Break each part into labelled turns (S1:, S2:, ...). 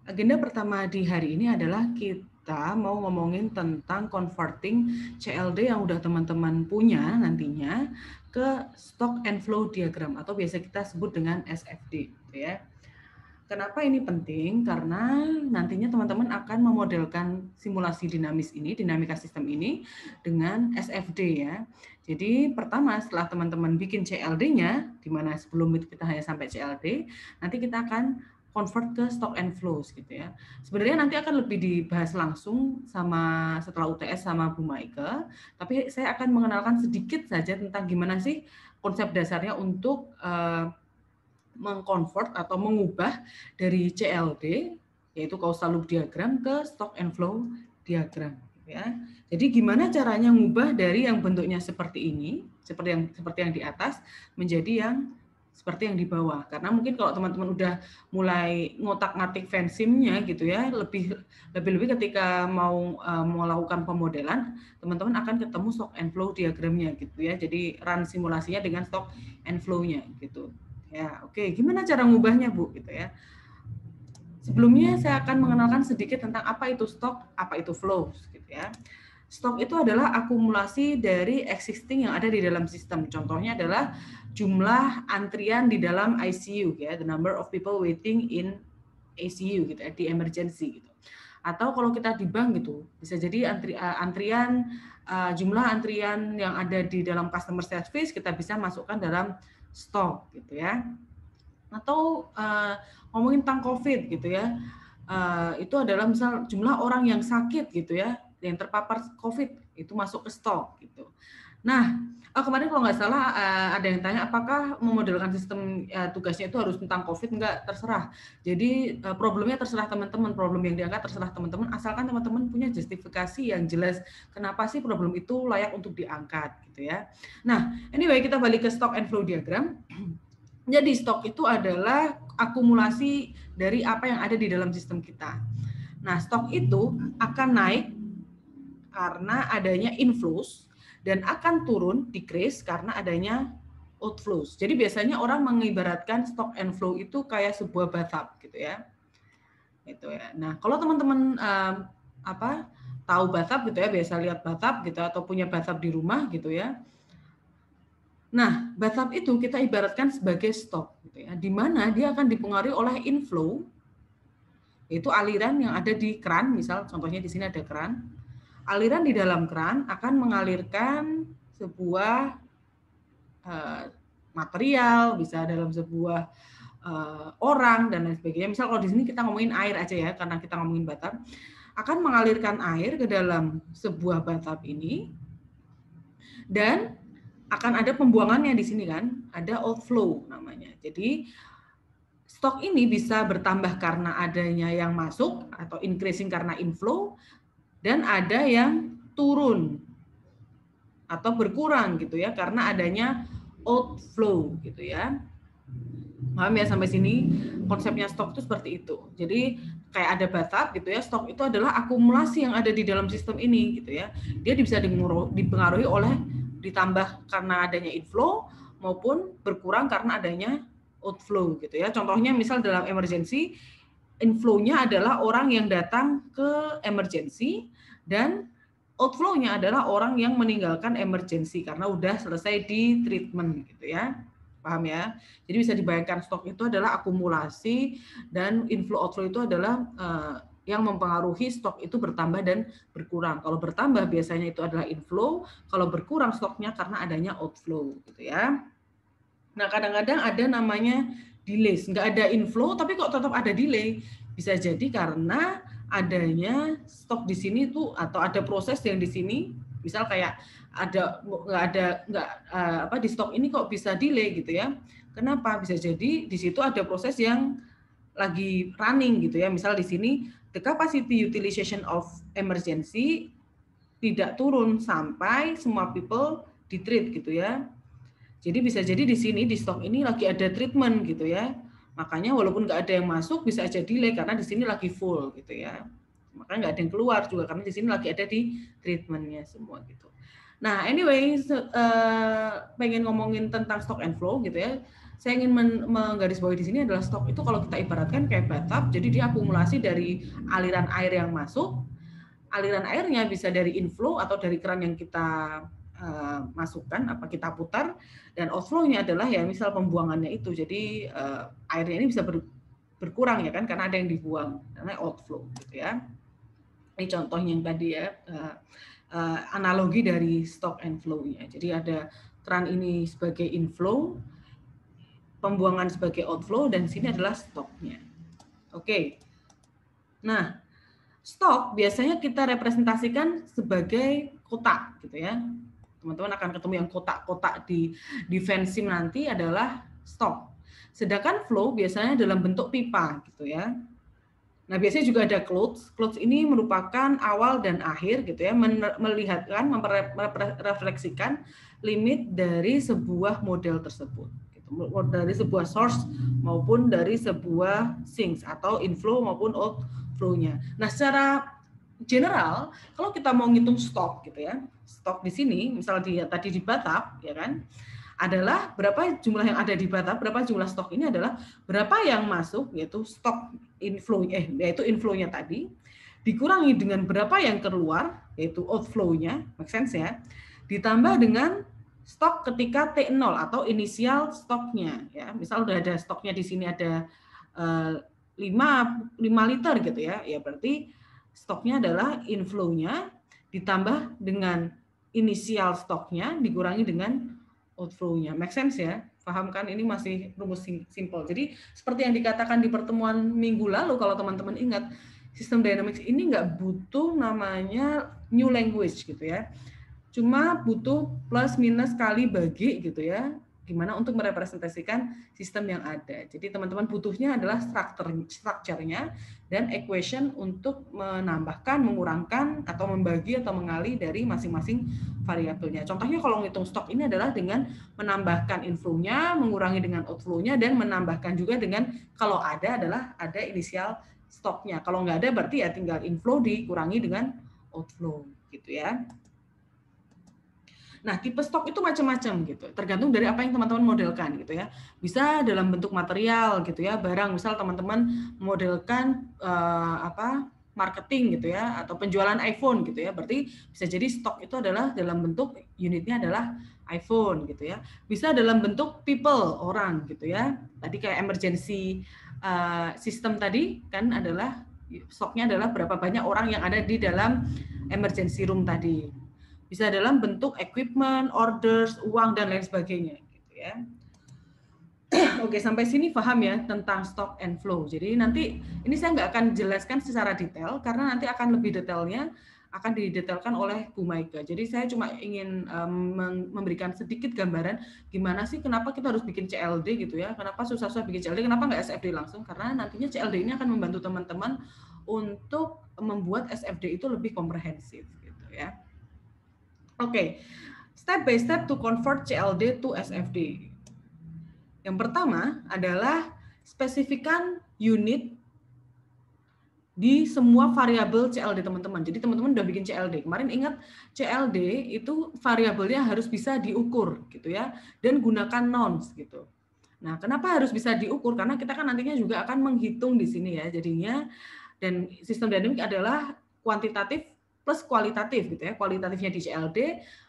S1: Agenda pertama di hari ini adalah kita mau ngomongin tentang converting CLD yang udah teman-teman punya nantinya ke stock and flow diagram atau biasa kita sebut dengan SFD, gitu ya. Kenapa ini penting? Karena nantinya teman-teman akan memodelkan simulasi dinamis ini, dinamika sistem ini dengan SFD ya. Jadi pertama setelah teman-teman bikin CLD-nya, di mana sebelum itu kita hanya sampai CLD, nanti kita akan convert ke stock and flows gitu ya. Sebenarnya nanti akan lebih dibahas langsung sama setelah UTS sama Bu Maike, tapi saya akan mengenalkan sedikit saja tentang gimana sih konsep dasarnya untuk mengkonvert atau mengubah dari CLD yaitu causal loop diagram ke stock and flow diagram ya. Jadi gimana caranya mengubah dari yang bentuknya seperti ini, seperti yang di atas menjadi yang seperti yang di bawah. Karena mungkin kalau teman-teman udah mulai ngotak-ngatik fansimnya gitu ya, lebih ketika mau melakukan pemodelan, teman-teman akan ketemu stock and flow diagramnya gitu ya. Jadi run simulasinya dengan stock and flow-nya gitu. Ya, oke. Gimana cara ngubahnya, Bu? Gitu ya. Sebelumnya saya akan mengenalkan sedikit tentang apa itu stok, apa itu flow, gitu ya. Stok itu adalah akumulasi dari existing yang ada di dalam sistem. Contohnya adalah jumlah antrian di dalam ICU, ya, the number of people waiting in ICU, gitu, di emergency, gitu. Atau kalau kita di bank gitu, bisa jadi antrian jumlah antrian yang ada di dalam customer service kita bisa masukkan dalam stok, gitu ya. Atau ngomongin tentang COVID gitu ya, itu adalah misal jumlah orang yang sakit gitu ya, yang terpapar COVID itu masuk ke stok gitu. Nah, kemarin kalau nggak salah ada yang tanya apakah memodelkan sistem tugasnya itu harus tentang COVID? Enggak, terserah. Jadi problemnya terserah teman-teman, problem yang diangkat terserah teman-teman, asalkan teman-teman punya justifikasi yang jelas kenapa sih problem itu layak untuk diangkat gitu ya. Nah, anyway kita balik ke stock and flow diagram. Jadi stok itu adalah akumulasi dari apa yang ada di dalam sistem kita. Nah, stok itu akan naik karena adanya inflows dan akan turun decrease karena adanya outflows. Jadi biasanya orang mengibaratkan stock and flow itu kayak sebuah bathtub gitu ya. Itu ya. Nah, kalau teman-teman tahu bathtub gitu ya, biasa lihat bathtub gitu atau punya bathtub di rumah gitu ya. Nah, bathtub itu kita ibaratkan sebagai stok, gitu ya, di mana dia akan dipengaruhi oleh inflow, yaitu aliran yang ada di keran, misal contohnya di sini ada keran. Aliran di dalam keran akan mengalirkan sebuah material, bisa dalam sebuah orang dan lain sebagainya. Misal kalau di sini kita ngomongin air aja ya, karena kita ngomongin bathtub, akan mengalirkan air ke dalam sebuah bathtub ini dan akan ada pembuangannya di sini kan, ada outflow namanya. Jadi stok ini bisa bertambah karena adanya yang masuk atau increasing karena inflow dan ada yang turun atau berkurang gitu ya karena adanya outflow gitu ya. Paham ya sampai sini? Konsepnya stok itu seperti itu. Jadi kayak ada bathtub gitu ya, stok itu adalah akumulasi yang ada di dalam sistem ini gitu ya. Dia bisa dipengaruhi oleh ditambah karena adanya inflow maupun berkurang karena adanya outflow gitu ya. Contohnya misal dalam emergency, inflow-nya adalah orang yang datang ke emergency dan outflow-nya adalah orang yang meninggalkan emergency karena udah selesai di treatment gitu ya. Paham ya? Jadi bisa dibayangkan stok itu adalah akumulasi dan inflow outflow itu adalah yang mempengaruhi stok itu bertambah dan berkurang. Kalau bertambah biasanya itu adalah inflow, kalau berkurang stoknya karena adanya outflow gitu ya. Nah, kadang-kadang ada namanya delay, nggak ada inflow tapi kok tetap ada delay. Bisa jadi karena adanya stok di sini tuh atau ada proses yang di sini, misal kayak nggak di stok ini kok bisa delay gitu ya. Kenapa? Bisa jadi di situ ada proses yang lagi running gitu ya. Misal di sini the capacity utilization of emergency tidak turun sampai semua people di-treat gitu ya. Jadi bisa jadi di sini di stok ini lagi ada treatment gitu ya. Makanya walaupun nggak ada yang masuk bisa aja delay karena di sini lagi full gitu ya. Makanya nggak ada yang keluar juga karena di sini lagi ada di treatmentnya semua gitu. Nah, anyway, pengen ngomongin tentang stock and flow gitu ya. saya ingin menggarisbawahi di sini adalah stok itu kalau kita ibaratkan kayak bathtub, jadi dia akumulasi dari aliran air yang masuk. Aliran airnya bisa dari inflow atau dari keran yang kita masukkan, apa kita putar, dan outflow-nya adalah ya misal pembuangannya itu. Jadi airnya ini bisa berkurang ya kan karena ada yang dibuang, karena outflow gitu ya. Ini contohnya yang tadi ya, analogi dari stock and flow-nya. Jadi ada keran ini sebagai inflow, pembuangan sebagai outflow, dan sini adalah stoknya. Oke. Nah, stok biasanya kita representasikan sebagai kotak gitu ya. Teman-teman akan ketemu yang kotak-kotak di defensive nanti adalah stok. Sedangkan flow biasanya dalam bentuk pipa gitu ya. Nah, biasanya juga ada clothes. Clothes ini merupakan awal dan akhir gitu ya, melihatkan, merefleksikan limit dari sebuah model tersebut. Dari sebuah source maupun dari sebuah sinks atau inflow maupun outflow-nya. Nah, secara general kalau kita mau ngitung stok gitu ya, stok di sini misalnya tadi di bathtub ya kan, adalah berapa jumlah yang ada di bathtub, berapa jumlah stok ini adalah berapa yang masuk yaitu stok inflow yaitu inflow-nya tadi dikurangi dengan berapa yang keluar yaitu outflow-nya, make sense ya, ditambah dengan stok ketika T0 atau inisial stoknya ya. Misal udah ada stoknya di sini ada 5 liter gitu ya. Ya berarti stoknya adalah inflow-nya ditambah dengan inisial stoknya dikurangi dengan outflow-nya. Make sense ya? Paham kan? Ini masih rumus simple. Jadi seperti yang dikatakan di pertemuan minggu lalu, kalau teman-teman ingat, sistem dynamics ini nggak butuh namanya new language gitu ya. Cuma butuh plus minus kali bagi gitu ya. Gimana untuk merepresentasikan sistem yang ada. Jadi teman-teman butuhnya adalah strukturnya dan equation untuk menambahkan, mengurangkan, atau membagi atau mengali dari masing-masing variabelnya. Contohnya kalau ngitung stok ini adalah dengan menambahkan inflow-nya, mengurangi dengan outflow-nya, dan menambahkan juga dengan kalau ada adalah ada inisial stoknya. Kalau nggak ada berarti ya tinggal inflow dikurangi dengan outflow gitu ya. Nah, tipe stok itu macam-macam gitu, tergantung dari apa yang teman-teman modelkan gitu ya. Bisa dalam bentuk material gitu ya, barang misal teman-teman modelkan marketing gitu ya, atau penjualan iPhone gitu ya. Berarti bisa jadi stok itu adalah dalam bentuk unitnya adalah iPhone gitu ya. Bisa dalam bentuk people, orang gitu ya. Tadi kayak emergency system tadi kan adalah stoknya adalah berapa banyak orang yang ada di dalam emergency room tadi. Bisa dalam bentuk equipment, orders, uang, dan lain sebagainya. Gitu ya. Oke, sampai sini paham ya tentang stock and flow. Jadi nanti ini saya nggak akan jelaskan secara detail karena nanti akan lebih detailnya akan didetailkan oleh Bu Maika. Jadi saya cuma ingin memberikan sedikit gambaran gimana sih kenapa kita harus bikin CLD gitu ya. Kenapa susah-susah bikin CLD, kenapa nggak SFD langsung? Karena nantinya CLD ini akan membantu teman-teman untuk membuat SFD itu lebih komprehensif gitu ya. Oke, step by step to convert CLD to SFD. Yang pertama adalah spesifikan unit di semua variabel CLD teman-teman. Jadi teman-teman udah bikin CLD. Kemarin ingat CLD itu variabelnya harus bisa diukur gitu ya, dan gunakan nouns gitu. Nah, kenapa harus bisa diukur? Karena kita kan nantinya juga akan menghitung di sini ya. Jadinya dan sistem dinamik adalah kuantitatif plus kualitatif gitu ya. Kualitatifnya di CLD,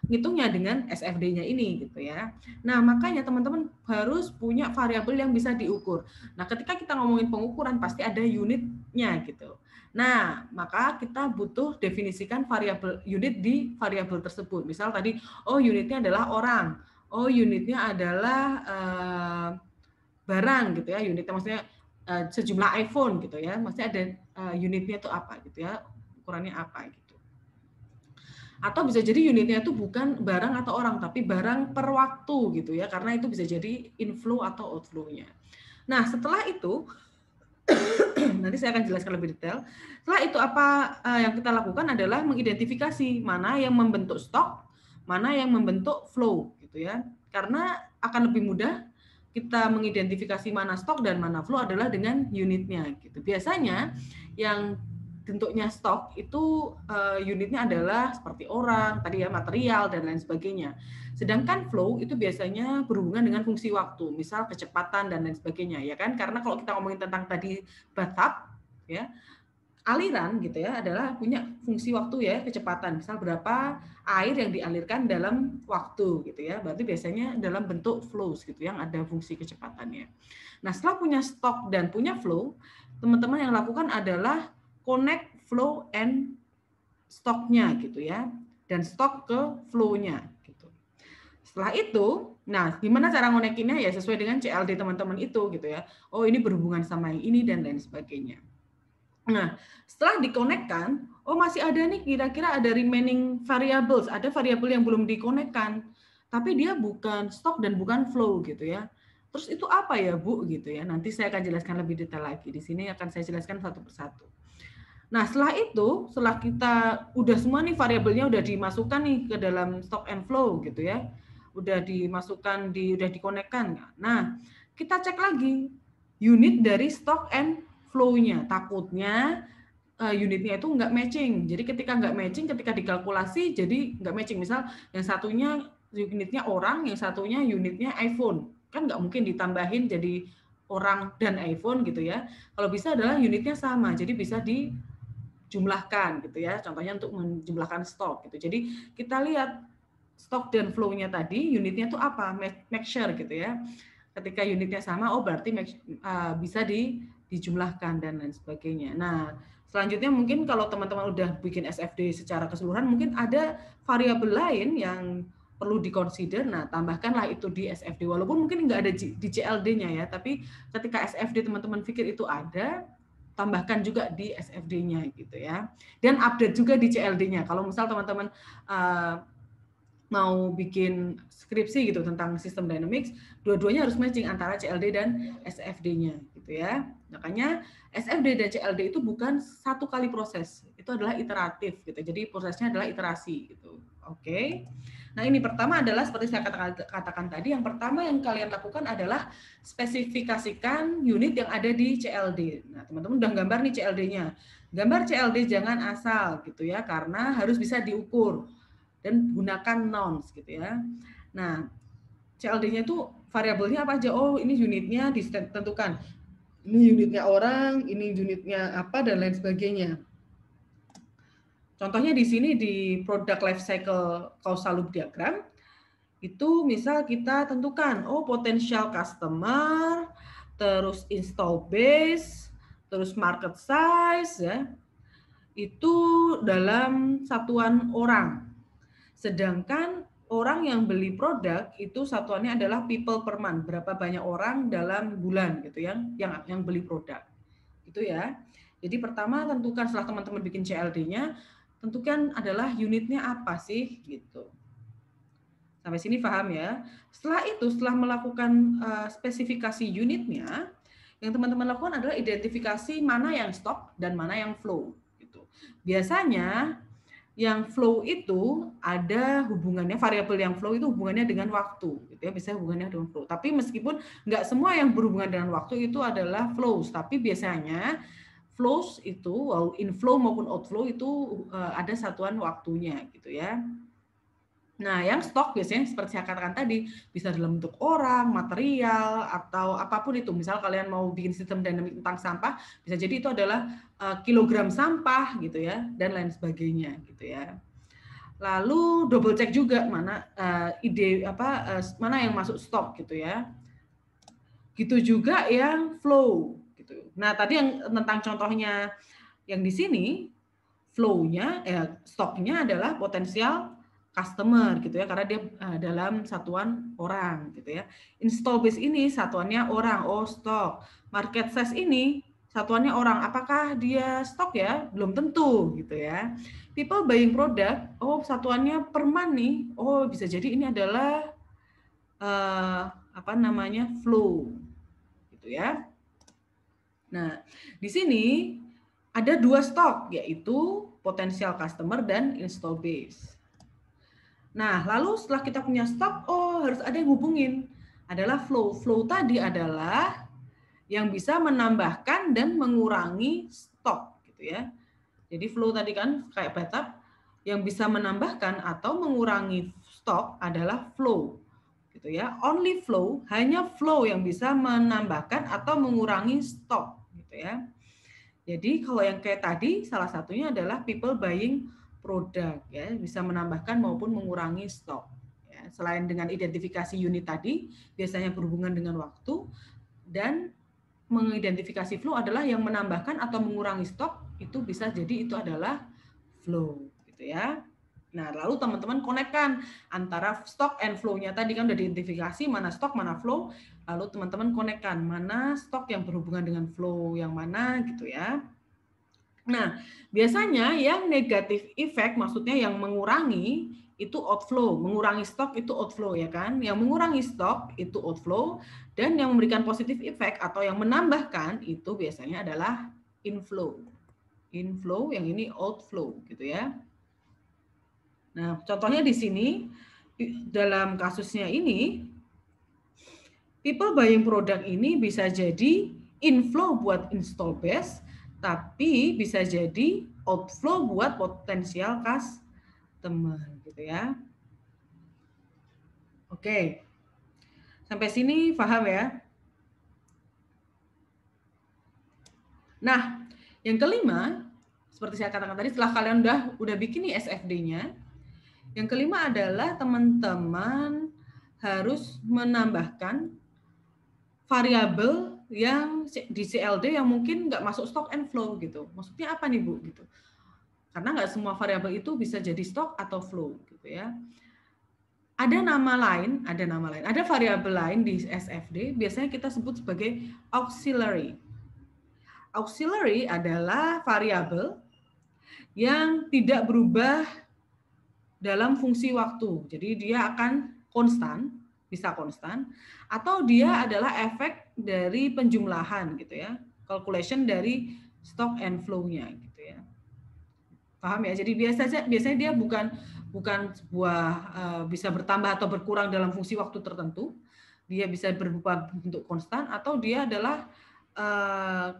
S1: ngitungnya dengan SFD-nya ini gitu ya. Nah, makanya teman-teman harus punya variabel yang bisa diukur. Nah, ketika kita ngomongin pengukuran pasti ada unitnya gitu. Nah, maka kita butuh definisikan variabel unit di variabel tersebut. Misal tadi, oh unitnya adalah orang, oh unitnya adalah barang gitu ya. Unitnya maksudnya sejumlah iPhone gitu ya. Maksudnya ada unitnya itu apa gitu ya, ukurannya apa gitu. Atau bisa jadi unitnya itu bukan barang atau orang, tapi barang per waktu gitu ya, karena itu bisa jadi inflow atau outflow-nya. Nah, setelah itu, nanti saya akan jelaskan lebih detail. Setelah itu apa yang kita lakukan adalah mengidentifikasi mana yang membentuk stok, mana yang membentuk flow gitu ya. Karena akan lebih mudah kita mengidentifikasi mana stok dan mana flow adalah dengan unitnya gitu. Biasanya yang bentuknya stok itu unitnya adalah seperti orang, tadi ya material dan lain sebagainya. Sedangkan flow itu biasanya berhubungan dengan fungsi waktu, misal kecepatan dan lain sebagainya, ya kan? Karena kalau kita ngomongin tentang tadi bathtub, ya aliran gitu ya adalah punya fungsi waktu ya, kecepatan, misal berapa air yang dialirkan dalam waktu gitu ya, berarti biasanya dalam bentuk flows gitu yang ada fungsi kecepatannya. Nah setelah punya stok dan punya flow, teman-teman yang lakukan adalah connect flow and stoknya gitu ya, dan stok ke flow-nya gitu. Setelah itu, nah gimana cara ngonekinnya ya sesuai dengan CLD teman-teman itu gitu ya. Oh ini berhubungan sama yang ini dan lain sebagainya. Nah, setelah dikonekkan, oh masih ada nih kira-kira ada remaining variables, ada variabel yang belum dikonekkan, tapi dia bukan stok dan bukan flow gitu ya. Terus itu apa ya Bu gitu ya? Nanti saya akan jelaskan lebih detail lagi. Di sini akan saya jelaskan satu persatu. Nah, setelah itu, setelah kita udah semua nih variabelnya udah dimasukkan nih ke dalam stock and flow gitu ya. Udah dimasukkan udah dikonekkan. Nah, kita cek lagi unit dari stock and flow-nya. Takutnya unitnya itu nggak matching. Jadi ketika nggak matching, ketika dikalkulasi jadi nggak matching. Misal yang satunya unitnya orang, yang satunya unitnya iPhone. Kan nggak mungkin ditambahin jadi orang dan iPhone gitu ya. Kalau bisa adalah unitnya sama, jadi bisa dijumlahkan gitu ya. Contohnya untuk menjumlahkan stok gitu. Jadi kita lihat stok dan flow-nya tadi, unitnya itu apa? Make sure gitu ya. Ketika unitnya sama, oh berarti bisa dijumlahkan dan lain sebagainya. Nah, selanjutnya mungkin kalau teman-teman udah bikin SFD secara keseluruhan, mungkin ada variabel lain yang perlu dikonsider. Nah, tambahkanlah itu di SFD. Walaupun mungkin nggak ada di CLD-nya ya, tapi ketika SFD teman-teman pikir itu ada, tambahkan juga di SFD-nya gitu ya. Dan update juga di CLD-nya. Kalau misal teman-teman mau bikin skripsi gitu tentang sistem dynamics, dua-duanya harus matching antara CLD dan SFD-nya gitu ya. Makanya SFD dan CLD itu bukan satu kali proses, itu adalah iteratif gitu. Jadi prosesnya adalah iterasi gitu. Oke. Nah, ini pertama adalah seperti saya katakan tadi, yang pertama yang kalian lakukan adalah spesifikasikan unit yang ada di CLD. Nah, teman-teman udah gambar nih CLD-nya. Gambar CLD jangan asal gitu ya, karena harus bisa diukur dan gunakan nouns gitu ya. Nah, CLD-nya itu variabelnya apa aja? Oh, ini unitnya ditentukan. Ini unitnya orang, ini unitnya apa dan lain sebagainya. Contohnya di sini di product life cycle causal loop diagram itu misal kita tentukan oh potential customer, terus install base, terus market size ya. Itu dalam satuan orang. Sedangkan orang yang beli produk itu satuannya adalah people per month, berapa banyak orang dalam bulan gitu ya yang beli produk. Gitu ya. Jadi pertama tentukan setelah teman-teman bikin CLD-nya, tentukan adalah unitnya apa sih gitu. Sampai sini paham ya. Setelah itu, setelah melakukan spesifikasi unitnya, yang teman-teman lakukan adalah identifikasi mana yang stok dan mana yang flow gitu. Biasanya yang flow itu ada hubungannya, variabel yang flow itu hubungannya dengan waktu gitu ya, bisa hubungannya dengan flow. Tapi meskipun nggak semua yang berhubungan dengan waktu itu adalah flows, tapi biasanya flows itu inflow maupun outflow itu ada satuan waktunya gitu ya. Nah, yang stok biasanya seperti saya katakan tadi, bisa dalam bentuk orang, material, atau apapun itu. Misal kalian mau bikin sistem dinamik tentang sampah, bisa jadi itu adalah kilogram sampah gitu ya, dan lain sebagainya gitu ya. Lalu double check juga mana mana yang masuk stok gitu ya. Gitu juga yang flow gitu. Nah, tadi yang tentang contohnya yang di sini flow-nya stoknya adalah potensial customer gitu ya, karena dia dalam satuan orang gitu ya. Install base ini satuannya orang, oh stok. Market size ini satuannya orang, apakah dia stok ya? Belum tentu gitu ya. People buying product, oh satuannya per month nih, oh bisa jadi ini adalah flow gitu ya. Nah, di sini ada dua stok, yaitu potensial customer dan install base. Nah, lalu setelah kita punya stok, oh harus ada yang hubungin. Adalah flow. Flow tadi adalah yang bisa menambahkan dan mengurangi stok gitu ya. Jadi flow tadi kan kayak bathtub, yang bisa menambahkan atau mengurangi stok adalah flow. Gitu ya. Only flow, hanya flow yang bisa menambahkan atau mengurangi stok gitu ya. Jadi kalau yang kayak tadi salah satunya adalah people buying product ya, bisa menambahkan maupun mengurangi stok. Ya, selain dengan identifikasi unit tadi, biasanya berhubungan dengan waktu, dan mengidentifikasi flow adalah yang menambahkan atau mengurangi stok, itu bisa jadi itu adalah flow gitu ya. Nah, lalu teman-teman konekkan antara stock and flow-nya tadi kan udah diidentifikasi mana stok, mana flow. Lalu teman-teman konekkan mana stok yang berhubungan dengan flow yang mana gitu ya. Nah, biasanya yang negatif effect maksudnya yang mengurangi itu outflow, mengurangi stok itu outflow ya kan. Yang mengurangi stok itu outflow, dan yang memberikan positif effect atau yang menambahkan itu biasanya adalah inflow. Inflow, yang ini outflow gitu ya. Nah, contohnya di sini dalam kasusnya ini people buying product ini bisa jadi inflow buat install base, tapi bisa jadi outflow buat potensial customer gitu ya. Oke. Sampai sini paham ya? Nah, yang kelima, seperti saya katakan tadi, setelah kalian udah bikin nih SFD-nya, yang kelima adalah teman-teman harus menambahkan variabel yang di CLD yang mungkin nggak masuk stock and flow gitu. Maksudnya apa nih Bu? Gitu. Karena nggak semua variabel itu bisa jadi stock atau flow gitu ya. Ada nama lain, ada variabel lain di SFD, biasanya kita sebut sebagai auxiliary. Auxiliary adalah variabel yang tidak berubah dalam fungsi waktu. Jadi dia akan konstan, bisa konstan, atau dia adalah efek dari penjumlahan gitu ya, calculation dari stock and flow-nya gitu ya. Paham ya? Jadi biasanya dia bukan sebuah bisa bertambah atau berkurang dalam fungsi waktu tertentu. Dia bisa berubah bentuk konstan atau dia adalah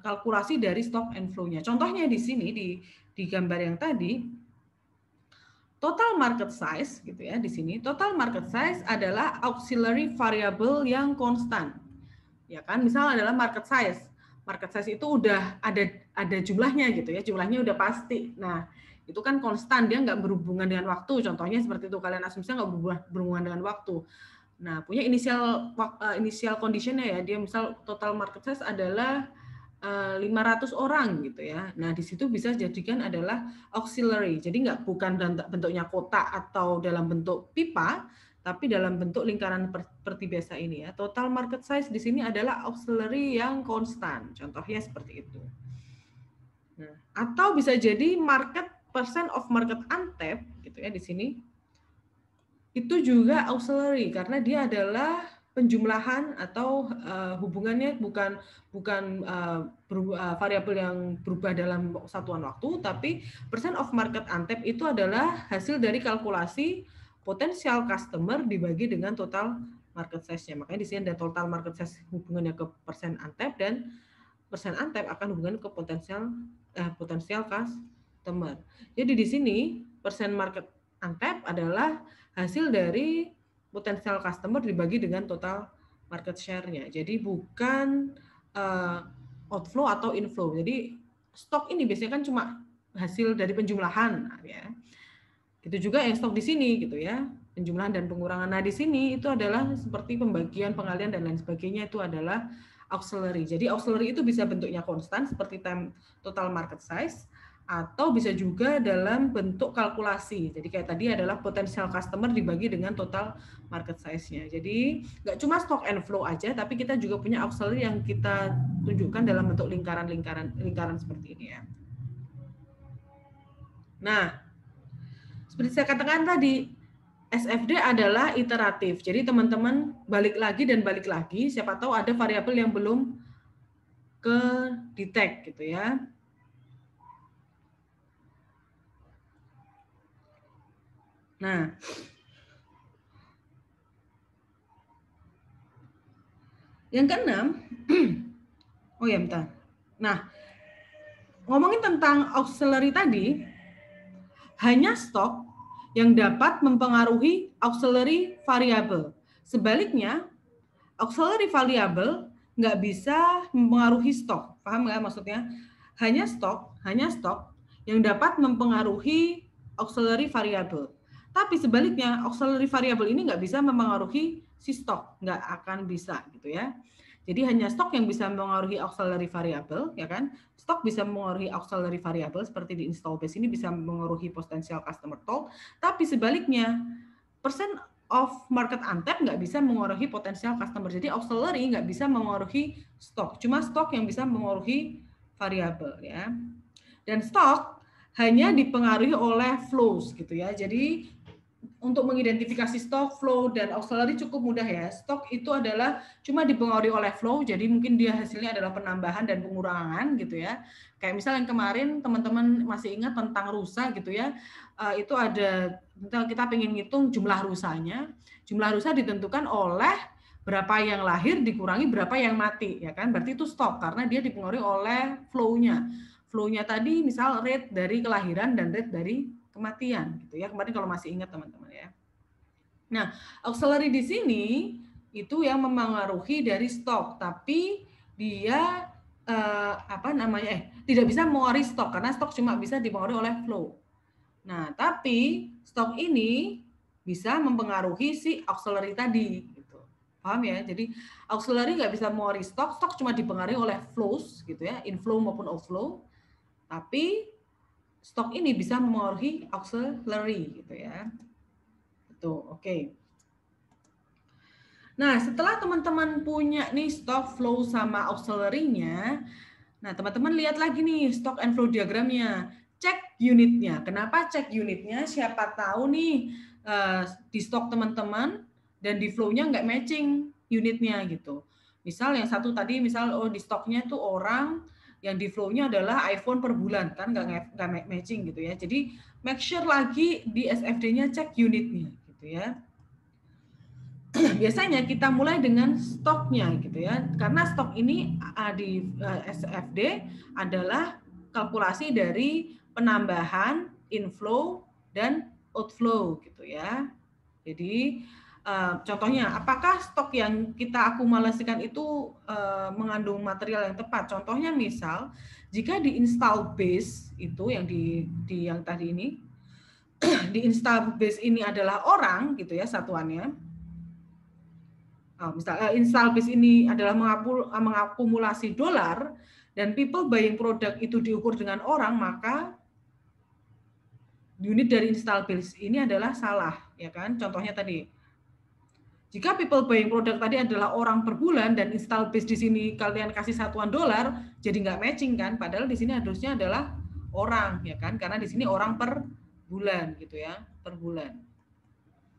S1: kalkulasi dari stock and flow-nya. Contohnya di sini di gambar yang tadi, total market size gitu ya, di sini total market size adalah auxiliary variable yang konstan. Ya kan, misal adalah market size. Market size itu udah ada jumlahnya gitu ya, jumlahnya udah pasti. Nah, itu kan konstan, dia nggak berhubungan dengan waktu. Contohnya seperti itu, kalian asumsinya nggak berhubungan dengan waktu. Nah, punya initial conditionnya ya, dia misal total market size adalah 500 orang gitu ya. Nah, di situ bisa jadikan adalah auxiliary. Jadi bukan bentuknya kotak atau dalam bentuk pipa, tapi dalam bentuk lingkaran seperti biasa ini ya. Total market size di sini adalah auxiliary yang konstan. Contohnya seperti itu. Nah, atau bisa jadi percent of market untapped gitu ya di sini. Itu juga auxiliary karena dia adalah penjumlahan atau hubungannya bukan variabel yang berubah dalam satuan waktu, tapi percent of market untapped itu adalah hasil dari kalkulasi potensial customer dibagi dengan total market size-nya. Makanya di sini ada total market size hubungannya ke persen untapped, dan persen untapped akan hubungan ke potensial customer. Jadi di sini persen market untapped adalah hasil dari potensial customer dibagi dengan total market share-nya. Jadi bukan outflow atau inflow. Jadi stok ini biasanya kan cuma hasil dari penjumlahan ya. Gitu juga yang stok di sini gitu ya. Penjumlahan dan pengurangan. Nah, di sini itu adalah seperti pembagian, pengalian dan lain sebagainya, itu adalah auxiliary. Jadi auxiliary itu bisa bentuknya konstan seperti total market size, atau bisa juga dalam bentuk kalkulasi. Jadi kayak tadi adalah potensial customer dibagi dengan total market size-nya. Jadi nggak cuma stock and flow aja, tapi kita juga punya auxiliary yang kita tunjukkan dalam bentuk lingkaran seperti ini ya. Nah, seperti saya katakan tadi, SFD adalah iteratif. Jadi teman-teman balik lagi dan balik lagi, siapa tahu ada variabel yang belum ke detect gitu ya. Nah, yang keenam, oh ya bentar. Nah, ngomongin tentang auxiliary tadi, hanya stok yang dapat mempengaruhi auxiliary variable. Sebaliknya, auxiliary variable nggak bisa mempengaruhi stok. Paham nggak maksudnya? Hanya stok yang dapat mempengaruhi auxiliary variable. Tapi sebaliknya, auxiliary variable ini nggak bisa mempengaruhi si stok, nggak akan bisa gitu ya. Jadi hanya stok yang bisa mempengaruhi auxiliary variable, ya kan? Stok bisa mempengaruhi auxiliary variable seperti di install base ini bisa mempengaruhi potensial customer talk. Tapi sebaliknya, percent of market untap nggak bisa mengaruhi potensial customer. Jadi auxiliary nggak bisa mengaruhi stok. Cuma stok yang bisa mengaruhi variabel ya. Dan stok hanya dipengaruhi oleh flows gitu ya. Jadi untuk mengidentifikasi stok, flow, dan auxiliary cukup mudah ya. Stok itu adalah cuma dipengaruhi oleh flow, jadi mungkin dia hasilnya adalah penambahan dan pengurangan gitu ya. Kayak misal yang kemarin teman-teman masih ingat tentang rusa gitu ya, itu ada, kita pengen ngitung jumlah rusanya. Jumlah rusa ditentukan oleh berapa yang lahir dikurangi berapa yang mati, ya kan? Berarti itu stok, karena dia dipengaruhi oleh flow-nya. Flow-nya tadi misal rate dari kelahiran dan rate dari kematian gitu ya. Kemarin kalau masih ingat teman-teman ya. Nah, auxiliary di sini itu yang memengaruhi dari stok, tapi dia tidak bisa mengaruhi stok karena stok cuma bisa dipengaruhi oleh flow. Nah, tapi stok ini bisa mempengaruhi si auxiliary tadi gitu. Paham ya? Jadi auxiliary nggak bisa mengaruhi stok, stok cuma dipengaruhi oleh flows gitu ya, inflow maupun outflow. Tapi stok ini bisa mempengaruhi auxiliary gitu ya. Betul, oke. Nah, setelah teman-teman punya nih stock, flow, sama auxiliary-nya, nah teman-teman lihat lagi nih stock and flow diagramnya. Cek unitnya. Kenapa cek unitnya? Siapa tahu nih di stock teman-teman dan di flow-nya nggak matching unitnya gitu. Misal yang satu tadi, misal di stoknya tuh orang, yang di flow-nya adalah iPhone per bulan, kan nggak matching gitu ya. Jadi make sure lagi di SFD-nya cek unitnya gitu ya. Biasanya kita mulai dengan stoknya gitu ya, karena stok ini di SFD adalah kalkulasi dari penambahan inflow dan outflow gitu ya. Jadi contohnya, apakah stok yang kita akumulasikan itu mengandung material yang tepat? Contohnya misal jika di install base itu yang di yang tadi ini di install base ini adalah orang gitu ya satuannya. Misalnya install base ini adalah mengakumulasi dolar dan people buying product itu diukur dengan orang, maka unit dari install base ini adalah salah, ya kan? Contohnya tadi, jika people buying product tadi adalah orang per bulan dan install base di sini kalian kasih satuan dolar, jadi nggak matching kan? Padahal di sini harusnya adalah orang, ya kan? Karena di sini orang per bulan gitu ya, per bulan.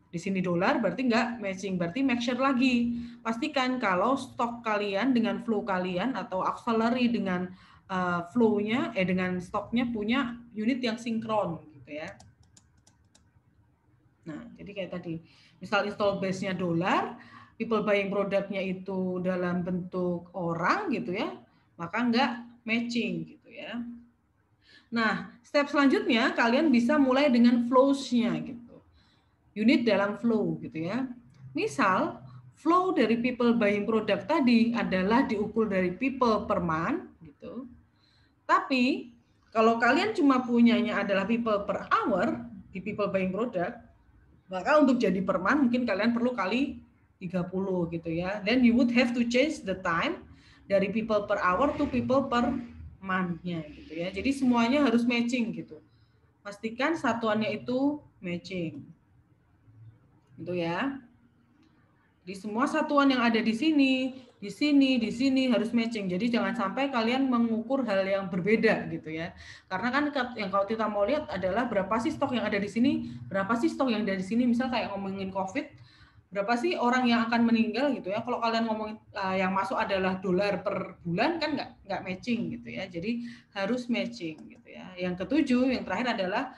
S1: Di sini dolar berarti nggak matching, berarti make sure lagi. Pastikan kalau stok kalian dengan flow kalian atau auxiliary dengan flow-nya, dengan stoknya punya unit yang sinkron gitu ya. Nah, jadi kayak tadi, misal install base-nya dolar, people buying product-nya itu dalam bentuk orang gitu ya, maka nggak matching gitu ya. Nah, step selanjutnya kalian bisa mulai dengan flows-nya gitu. Unit dalam flow gitu ya. Misal flow dari people buying product tadi adalah diukur dari people per month gitu. Tapi kalau kalian cuma punyanya adalah people per hour di people buying product, maka untuk jadi per month mungkin kalian perlu kali 30 gitu ya. Then you would have to change the time dari people per hour to people per month-nya gitu ya. Jadi semuanya harus matching gitu. Pastikan satuannya itu matching. Gitu ya. Di semua satuan yang ada di sini, di sini, di sini harus matching. Jadi jangan sampai kalian mengukur hal yang berbeda gitu ya. Karena kan yang kalau kita mau lihat adalah berapa sih stok yang ada di sini, berapa sih stok yang ada di sini. Misal kayak ngomongin COVID, berapa sih orang yang akan meninggal gitu ya. Kalau kalian ngomongin yang masuk adalah dolar per bulan kan nggak matching gitu ya. Jadi harus matching gitu ya. Yang ketujuh, yang terakhir adalah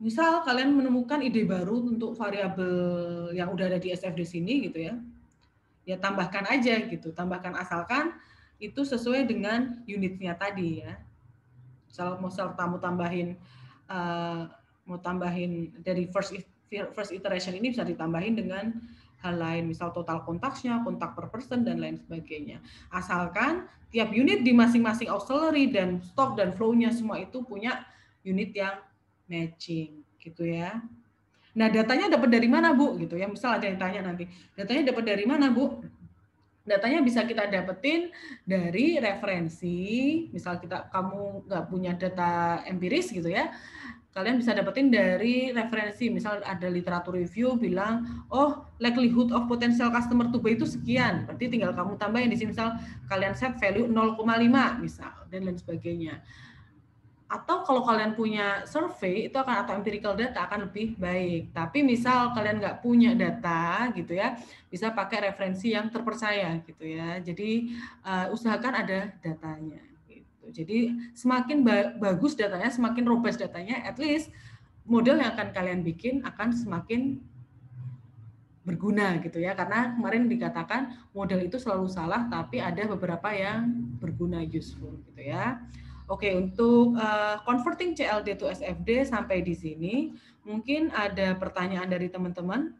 S1: misal kalian menemukan ide baru untuk variabel yang udah ada di SFD sini gitu ya, ya tambahkan aja gitu, tambahkan asalkan itu sesuai dengan unitnya tadi ya. serta mau tambahin dari first iteration ini bisa ditambahin dengan hal lain, misal total kontaknya, kontak per person, dan lain sebagainya. Asalkan tiap unit di masing-masing auxiliary dan stock dan flow-nya semua itu punya unit yang matching, gitu ya. Nah, datanya dapat dari mana, Bu? Gitu ya. Misal ada yang tanya nanti, datanya dapat dari mana, Bu? Datanya bisa kita dapetin dari referensi, misal kamu nggak punya data empiris gitu ya, kalian bisa dapetin dari referensi, misal ada literatur review bilang, oh likelihood of potential customer to buy itu sekian, berarti tinggal kamu tambahin di sini, misal kalian set value 0,5 misal, dan lain sebagainya. Atau kalau kalian punya survei itu akan, atau empirical data akan lebih baik. Tapi misal kalian nggak punya data gitu ya, bisa pakai referensi yang terpercaya gitu ya. Jadi usahakan ada datanya. Gitu. Jadi semakin bagus datanya, semakin robust datanya, at least model yang akan kalian bikin akan semakin berguna gitu ya. Karena kemarin dikatakan model itu selalu salah, tapi ada beberapa yang berguna, useful gitu ya. Oke, untuk converting CLD to SFD sampai di sini, mungkin ada pertanyaan dari teman-teman.